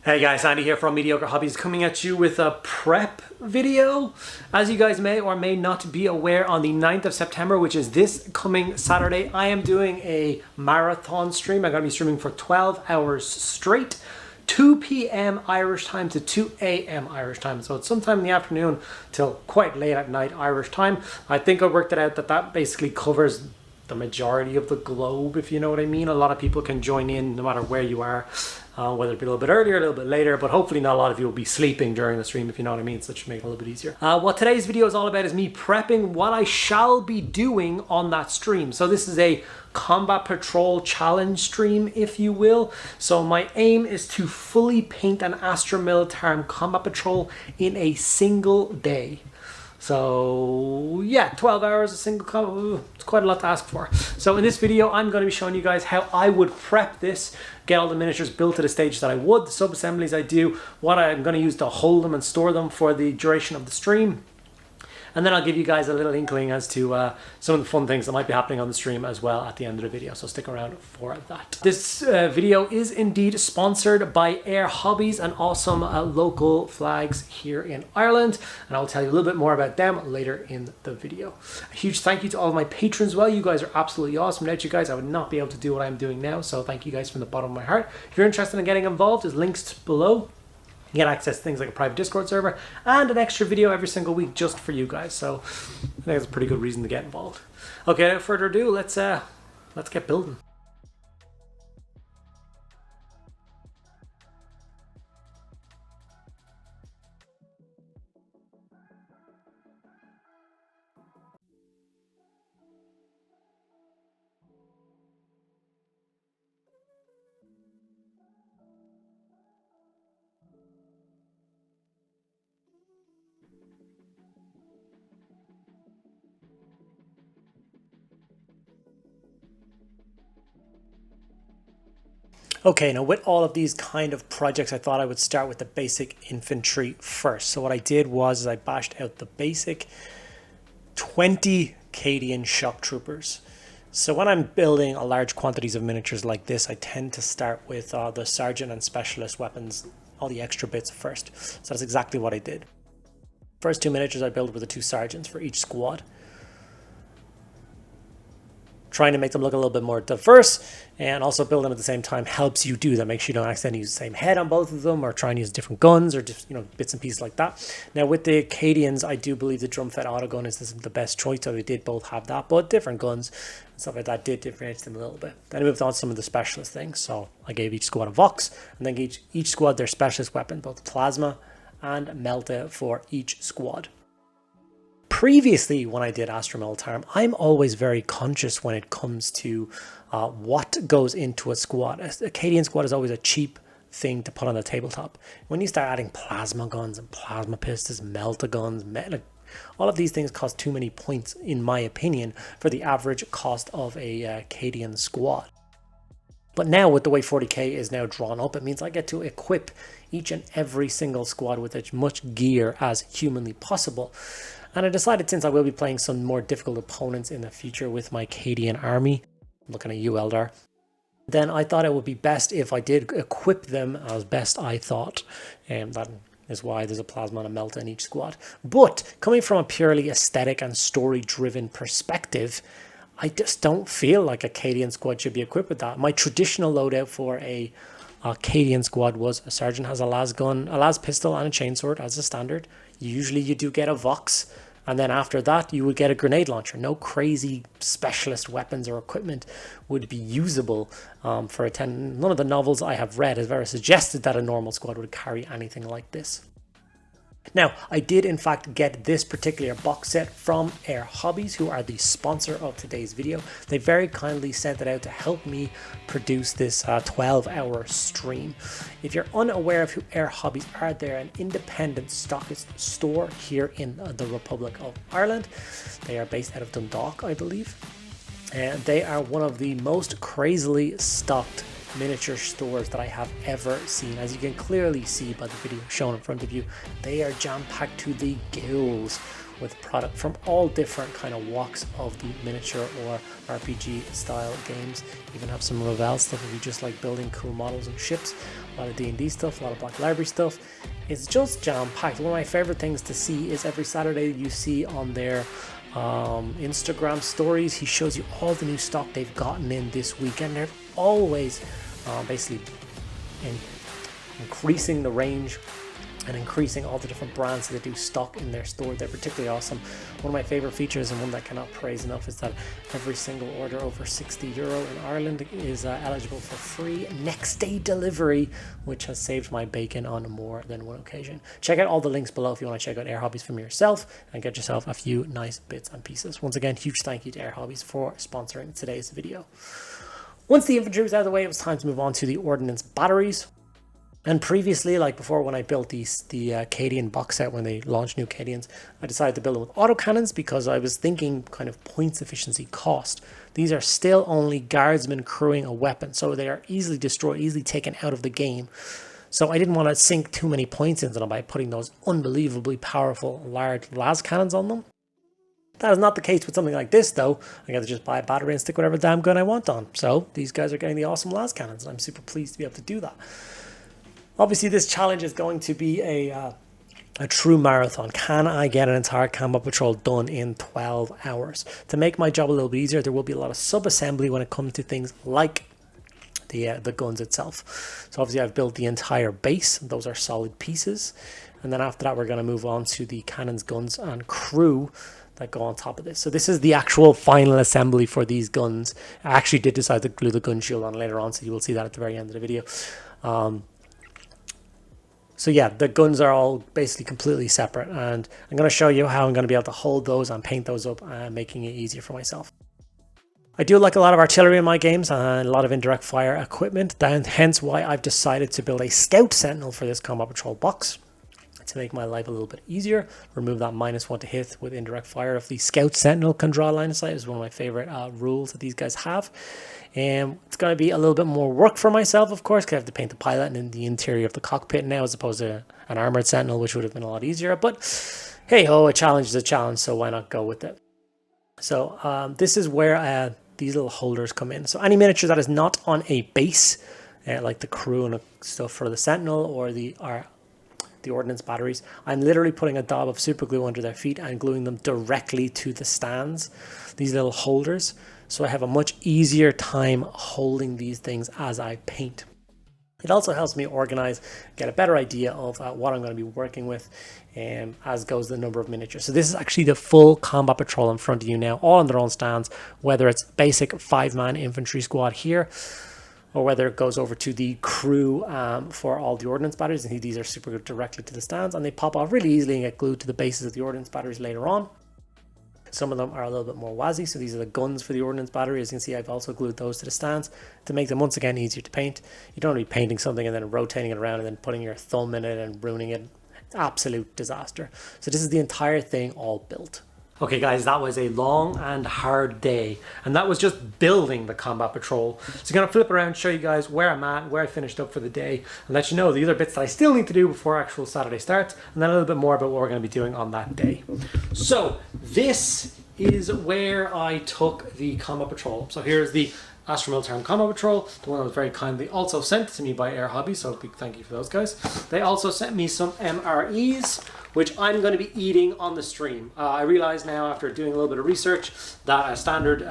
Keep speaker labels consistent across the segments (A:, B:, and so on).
A: Hey guys, Andy here from Mediocre Hobbies, coming at you with a prep video. As you guys may or may not be aware, on the 9th of September, which is this coming Saturday, I am doing a marathon stream. I'm going to be streaming for 12 hours straight, 2 p.m. Irish time to 2 a.m. Irish time. So it's sometime in the afternoon till quite late at night Irish time. I think I worked it out that basically covers the majority of the globe, if you know what I mean. A lot of people can join in no matter where you are. Whether it be a little bit earlier, a little bit later, but hopefully not a lot of you will be sleeping during the stream, if you know what I mean, so it should make it a little bit easier. What today's video is all about is me prepping what I shall be doing on that stream. So this is a combat patrol challenge stream, if you will. So my aim is to fully paint an Astra Militarum combat patrol in a single day. So yeah, 12 hours, a single combat, it's quite a lot to ask for. So in this video, I'm going to be showing you guys how I would prep this, get all the miniatures built to the stage that I would, the sub-assemblies I do, what I'm going to use to hold them and store them for the duration of the stream. And then I'll give you guys a little inkling as to some of the fun things that might be happening on the stream as well at the end of the video. So stick around for that. This video is indeed sponsored by Eirehobbies, and awesome local flags here in Ireland. And I'll tell you a little bit more about them later in the video. A huge thank you to all of my patrons as well. You guys are absolutely awesome. Without you guys, I would not be able to do what I'm doing now. So thank you guys from the bottom of my heart. If you're interested in getting involved, there's links below. You get access to things like a private Discord server and an extra video every single week just for you guys. So I think that's a pretty good reason to get involved. Okay, without further ado, let's get building. Okay, now with all of these kind of projects, I thought I would start with the basic infantry first. So what I did was I bashed out the basic 20 Cadian shock troopers. So when I'm building a large quantities of miniatures like this, I tend to start with the sergeant and specialist weapons, all the extra bits first. So that's exactly what I did. First two miniatures I built were the two sergeants for each squad, trying to make them look a little bit more diverse, and also build them at the same time helps you do that. Make sure you don't accidentally use the same head on both of them, or try and use different guns, or just, you know, bits and pieces like that. Now with the Cadians, I do believe the drum-fed autogun is the best choice, so we did both have that, but different guns and stuff like that did differentiate them a little bit. Then I moved on to some of the specialist things, so I gave each squad a Vox, and then each squad their specialist weapon, both plasma and melta for each squad. Previously, when I did Astra Militarum, I'm always very conscious when it comes to what goes into a squad. A Cadian squad is always a cheap thing to put on the tabletop. When you start adding plasma guns and plasma pistols, melta guns, all of these things cost too many points, in my opinion, for the average cost of a Cadian squad. But now with the way 40k is now drawn up, it means I get to equip each and every single squad with as much gear as humanly possible. And I decided, since I will be playing some more difficult opponents in the future with my Cadian army, I'm looking at you, Eldar, then I thought it would be best if I did equip them as best I thought. That is why there's a plasma and a melta in each squad. But coming from a purely aesthetic and story-driven perspective, I just don't feel like a Cadian squad should be equipped with that. My traditional loadout for a Cadian squad was a sergeant has a las gun, a las pistol, and a chainsword as a standard. Usually you do get a Vox, and then after that you would get a grenade launcher. No crazy specialist weapons or equipment would be usable for a 10. None of the novels I have read has ever suggested that a normal squad would carry anything like this. Now, I did in fact get this particular box set from Eirehobbies, who are the sponsor of today's video. They very kindly sent it out to help me produce this 12-hour stream. If you're unaware of who Eirehobbies are, they're an independent stockist store here in the Republic of Ireland. They are based out of Dundalk, I believe. And they are one of the most crazily stocked miniature stores that I have ever seen. As you can clearly see by the video shown in front of you, they are jam-packed to the gills with product from all different kind of walks of the miniature or RPG style games. Even have some Revell stuff if you just like building cool models and ships. A lot of D&D stuff, a lot of Black Library stuff. It's just jam-packed. One of my favorite things to see is every Saturday you see on their Instagram stories, he shows you all the new stock they've gotten in this week, and they're always basically increasing the range and increasing all the different brands that they do stock in their store. They're particularly awesome. One of my favorite features, and one that I cannot praise enough, is that every single order over €60 in Ireland is eligible for free next day delivery, which has saved my bacon on more than one occasion. Check out all the links below if you want to check out Eirehobbies from yourself and get yourself a few nice bits and pieces. Once again, huge thank you to Eirehobbies for sponsoring today's video. Once the infantry was out of the way, it was time to move on to the ordnance batteries. And previously, like before, when I built the Cadian box set, when they launched new Cadians, I decided to build them with autocannons because I was thinking kind of points efficiency cost. These are still only guardsmen crewing a weapon, so they are easily destroyed, easily taken out of the game. So I didn't want to sink too many points into them by putting those unbelievably powerful large las cannons on them. That is not the case with something like this, though. I got to just buy a battery and stick whatever damn gun I want on. So these guys are getting the awesome las cannons, and I'm super pleased to be able to do that. Obviously, this challenge is going to be a true marathon. Can I get an entire combat patrol done in 12 hours? To make my job a little bit easier, there will be a lot of sub-assembly when it comes to things like the guns itself. So obviously, I've built the entire base. Those are solid pieces. And then after that, we're going to move on to the cannons, guns, and crew that go on top of this. So this is the actual final assembly for these guns. I actually did decide to glue the gun shield on later on, so you will see that at the very end of the video. So yeah, the guns are all basically completely separate, and I'm going to show you how I'm going to be able to hold those and paint those up, making it easier for myself. I do like a lot of artillery in my games and a lot of indirect fire equipment, hence why I've decided to build a scout sentinel for this combat patrol box to make my life a little bit easier. Remove that -1 to hit with indirect fire. If the scout sentinel can draw line of sight, is one of my favorite rules that these guys have. It's going to be a little bit more work for myself, of course, because I have to paint the pilot and in the interior of the cockpit now, as opposed to an armored sentinel, which would have been a lot easier. But hey ho, a challenge is a challenge, so why not go with it? So this is where these little holders come in. So any miniature that is not on a base, like the crew and stuff for the sentinel or the ordnance batteries, I'm literally putting a dab of super glue under their feet and gluing them directly to the stands, these little holders. So I have a much easier time holding these things as I paint. It also helps me organize, get a better idea of what I'm going to be working with, as goes the number of miniatures. So this is actually the full combat patrol in front of you now, all on their own stands, whether it's basic 5-man infantry squad here, or whether it goes over to the crew for all the ordnance batteries. And these are super good directly to the stands, and they pop off really easily and get glued to the bases of the ordnance batteries later on. Some of them are a little bit more wazzy, so these are the guns for the ordnance battery. As you can see, I've also glued those to the stands to make them once again easier to paint. You don't want to be painting something and then rotating it around and then putting your thumb in it and ruining it. Absolute disaster. So this is the entire thing all built. Okay guys, that was a long and hard day, and that was just building the combat patrol. So I'm going to flip around, show you guys where I'm at, where I finished up for the day, and let you know the other bits that I still need to do before actual Saturday starts, and then a little bit more about what we're going to be doing on that day. So this is where I took the combat patrol. So here's the Astro Militarum Combat Patrol, the one that was very kindly also sent to me by Eirehobbies, so a big thank you for those guys. They also sent me some MREs, which I'm going to be eating on the stream. I realize now, after doing a little bit of research, that a standard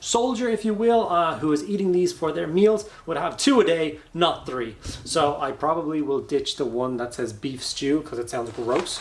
A: soldier, if you will, who is eating these for their meals would have 2 a day, not 3. So I probably will ditch the one that says beef stew because it sounds gross.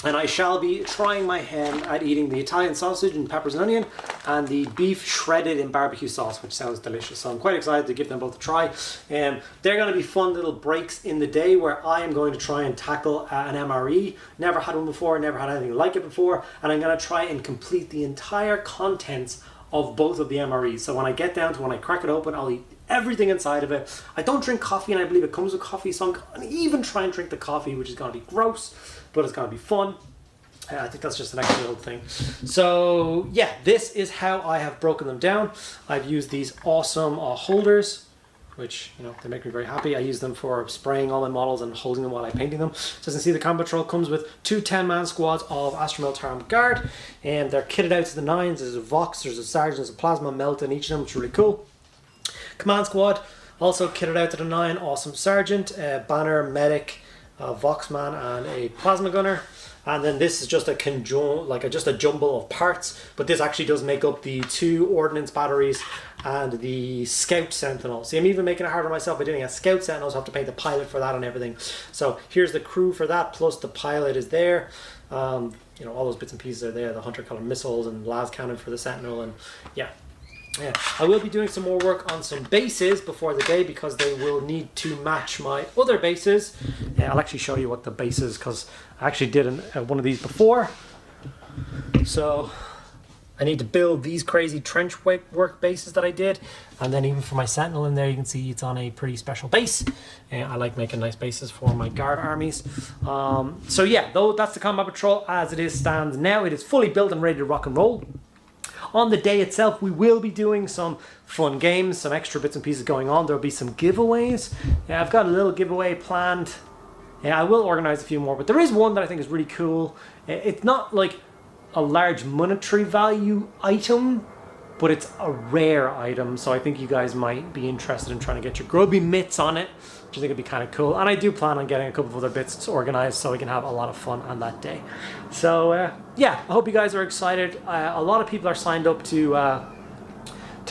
A: And I shall be trying my hand at eating the Italian sausage and peppers and onion and the beef shredded in barbecue sauce, which sounds delicious. So I'm quite excited to give them both a try. They're going to be fun little breaks in the day where I am going to try and tackle an MRE. Never had one before, never had anything like it before. And I'm going to try and complete the entire contents of both of the MREs. So when I get down to when I crack it open, I'll eat everything inside of it. I don't drink coffee, and I believe it comes with coffee, so I'm going to even try and drink the coffee, which is going to be gross, but it's going to be fun. I think that's just an extra little thing. So yeah, this is how I have broken them down. I've used these awesome holders which, you know, they make me very happy. I use them for spraying all my models and holding them while I'm painting them. So as you can see, the combat patrol comes with 2 10-man squads of Astromelt Armed Guard, and they're kitted out to the nines. There's a Vox, there's a Sergeant, there's a Plasma Melt in each of them, which is really cool. Command squad, also kitted out to the 9, Awesome Sergeant, Banner, Medic, Voxman, and a Plasma Gunner. And then this is just a just a jumble of parts, but this actually does make up the 2 ordnance batteries and the Scout Sentinel. See, I'm even making it harder on myself by doing a Scout Sentinel, so I have to paint the pilot for that and everything. So here's the crew for that, plus the pilot is there. You know, all those bits and pieces are there, the Hunter Killer missiles and las cannon for the Sentinel, and yeah. I will be doing some more work on some bases before the day because they will need to match my other bases. I'll actually show you what the base is because I actually did one of these before. So I need to build these crazy trench work bases that I did, and then even for my Sentinel in there, you can see it's on a pretty special base. I like making nice bases for my guard armies. So yeah, though that's the combat patrol as it stands now. It is fully built and ready to rock and roll. On the day itself, we will be doing some fun games, some extra bits and pieces going on. There will be some giveaways. I've got a little giveaway planned. I will organize a few more, but there is one that I think is really cool. It's not like a large monetary value item, but it's a rare item, so I think you guys might be interested in trying to get your grubby mitts on it, which I think would be kind of cool. And I do plan on getting a couple of other bits organized so we can have a lot of fun on that day. So yeah, I hope you guys are excited. A lot of people are signed up to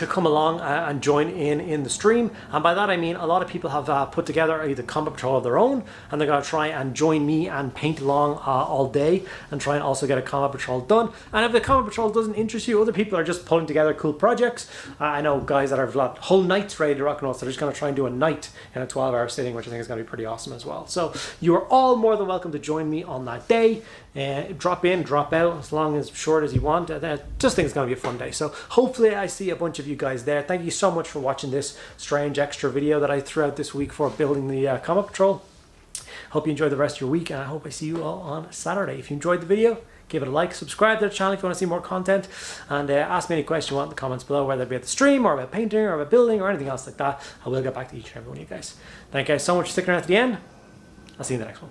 A: come along and join in the stream, and by that I mean a lot of people have put together either combat patrol of their own, and they're going to try and join me and paint along all day and try and also get a combat patrol done. And if the combat patrol doesn't interest you, other people are just pulling together cool projects. I know guys that have got whole nights ready to rock and roll, so they're just going to try and do a night in a 12-hour sitting, which I think is going to be pretty awesome as well. So you are all more than welcome to join me on that day. Drop in, drop out, as long as short as you want. I just think it's going to be a fun day. So hopefully I see a bunch of you guys there. Thank you so much for watching this strange extra video that I threw out this week for building the combat patrol. Hope you enjoy the rest of your week, and I hope I see you all on Saturday. If you enjoyed the video, give it a like, subscribe to the channel if you want to see more content, and ask me any question you want in the comments below, whether it be at the stream or about painting or about building or anything else like that. I will get back to each and every one of you guys. Thank you guys so much for sticking around to the end. I'll see you in the next one.